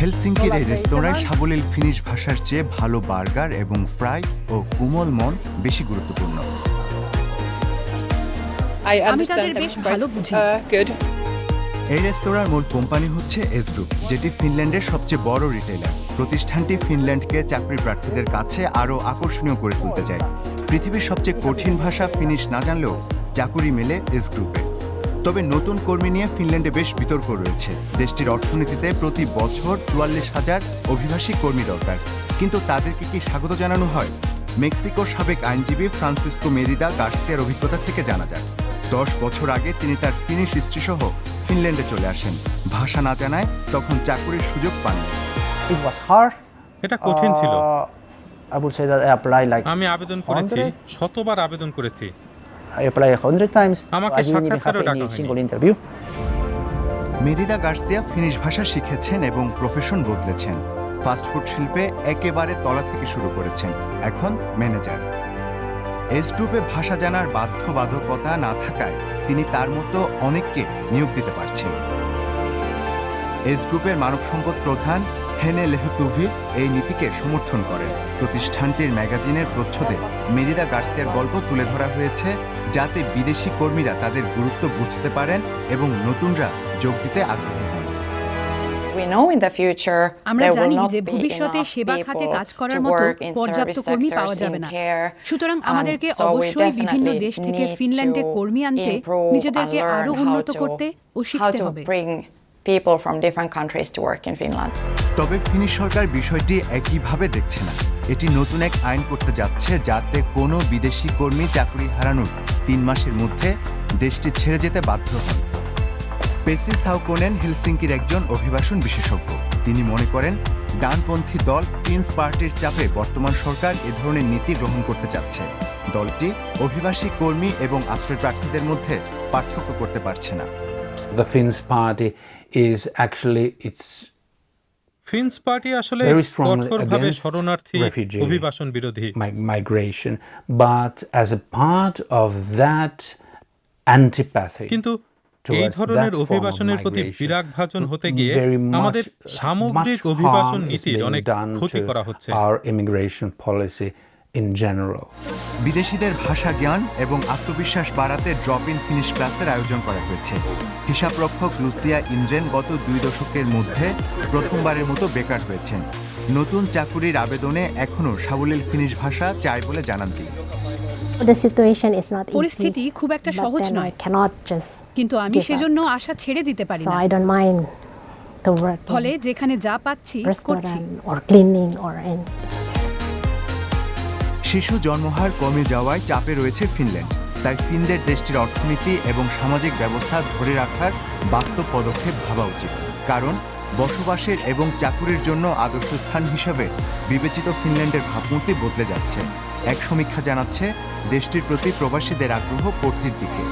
হেলসিঙ্কির এই রেস্তোরাঁয় সাবলীল ফিনিশ ভাষার চেয়ে ভালো বার্গার এবং ফ্রাই ও কোমল মন বেশি গুরুত্বপূর্ণ। আমি তাদের বেশ ভালো বুঝি। এই রেস্তোরাঁর মূল কোম্পানি হচ্ছে এস গ্রুপ, যেটি ফিনল্যান্ডের সবচেয়ে বড় রিটেইলার। প্রতিষ্ঠানটি ফিনল্যান্ডকে চাকরি প্রার্থীদের কাছে আরও আকর্ষণীয় করে তুলতে চায়। পৃথিবীর সবচেয়ে কঠিন ভাষা ফিনিশ না জানলেও চাকুরি মেলে এস গ্রুপে। তবে নতুন কর্মী নিয়ে ফিনল্যান্ডে বেশ বিতর্ক রয়েছে। দেশটির অর্থনীতিতে প্রতি বছর ৪৪,০০০ অভিবাসী কর্মী দরকার, কিন্তু তাদেরকে কি স্বাগত জানানো হয়? মেক্সিকোর সাবেক আইনজীবী ফ্রান্সিসকো মেরিদা গার্সিয়ার অভিজ্ঞতা থেকে জানা যায়। ১০ বছর আগে তিনি তার ফিনিশ স্ত্রীসহ ফিনল্যান্ডে চলে আসেন। ভাষা না জানায় তখন চাকুরির সুযোগ পান। এটা কঠিন ছিল। আমি আবেদন করেছি, শতবার আবেদন করেছি। আমাকে সাক্ষাৎকারও ডাকা হয়নি। মেরিদা গার্সিয়া ফিনিশ ভাষা শিখেছেন এবং প্রফেশন বদলেছেন। ফাস্টফুড শিল্পে একেবারে তলা থেকে শুরু করেছেন, এখন ম্যানেজার। এস গ্রুপে ভাষা জানার বাধ্যবাধকতা না থাকায় তিনি তার মতো অনেককে নিয়োগ দিতে পারছেন। এস গ্রুপের মানব সম্পদ প্রধান হেনে লেহতুভির এই নীতিকে সমর্থন করেন। প্রতিষ্ঠানটির ম্যাগাজিনের প্রচ্ছদে মেরিদা গার্সিয়ার গল্প তুলে ধরা হয়েছে, যাতে বিদেশি কর্মীরা তাদের গুরুত্ব বুঝতে পারেন এবং নতুনরা যোগ দিতে আগ্রহী হন। আমরা জানি যে ভবিষ্যতে সেবা খাতে কাজ করার মতো পর্যাপ্ত কর্মী পাওয়া যাবে না। সুতরাং আমাদেরকে অবশ্যই বিভিন্ন দেশ থেকে ফিনল্যান্ডে কর্মী আনতে, নিজেদেরকে আরো উন্নত করতে ও শিখতে হবে। তবে ফিনিশ সরকার বিষয়টি একইভাবে দেখছে না। এটি নতুন এক আইন করতে যাচ্ছে, যাতে কোনো বিদেশি কর্মী চাকরি হারানোর ৩ মাসের মধ্যে দেশটি ছেড়ে যেতে বাধ্য হন। পেসি সাউকোনেন হেলসিঙ্কির একজন অভিবাসন বিশেষজ্ঞ। তিনি মনে করেন, ডানপন্থী দল ফিন্স পার্টির চাপে বর্তমান সরকার এ ধরনের নীতি গ্রহণ করতে চাচ্ছে। দলটি অভিবাসী কর্মী এবং আশ্রয় প্রার্থীদের মধ্যে পার্থক্য করতে পারছে না। The Finns party is actually Finns party আসলে very strongly কঠোরভাবে against শরণার্থী, refugee অভিবাসন বিরোধী। migration, but as a part of that antipathy কিন্তু এই towards ধরনের that form of অভিবাসনের প্রতি migration, বিরাগভাজন হতে গিয়ে very much- আমাদের সামগ্রিক much অভিবাসন harm is নীতির being অনেক done ক্ষতি to করা হচ্ছে। our immigration policy in general. বিদেশিদের ভাষা জ্ঞান এবং আত্মবিশ্বাস বাড়াতে ড্রপ ইন ফিনিশ ক্লাসের আয়োজন করা হয়েছে। হিসাবরক্ষক লুসিয়া ইন্দ্রেন গত 2 দশকের মধ্যে প্রথমবারের মতো বেকার হয়েছেন। নতুন চাকুরির আবেদনে এখনও সাবলীল ফিনিশ ভাষা চায় বলে জানান তিনি। পরিস্থিতি খুব একটা সহজ নয়, কিন্তু আমি সেজন্য আশা ছেড়ে দিতে পারি না। ফলে যেখানে যা পাচ্ছি করছি। শিশু জন্মহার কমে যাওয়ায় চাপে রয়েছে ফিনল্যান্ড। তাই ফিনদের দেশটির অর্থনীতি এবং সামাজিক ব্যবস্থা ধরে রাখার বাস্তব পদক্ষেপ ভাবা উচিত। কারণ বসবাসের এবং চাকুরির জন্য আদর্শ স্থান হিসাবে বিবেচিত ফিনল্যান্ডের ভাবমূর্তি বদলে যাচ্ছে। এক সমীক্ষা জানাচ্ছে, দেশটির প্রতি প্রবাসীদের আগ্রহ পড়তির দিকে।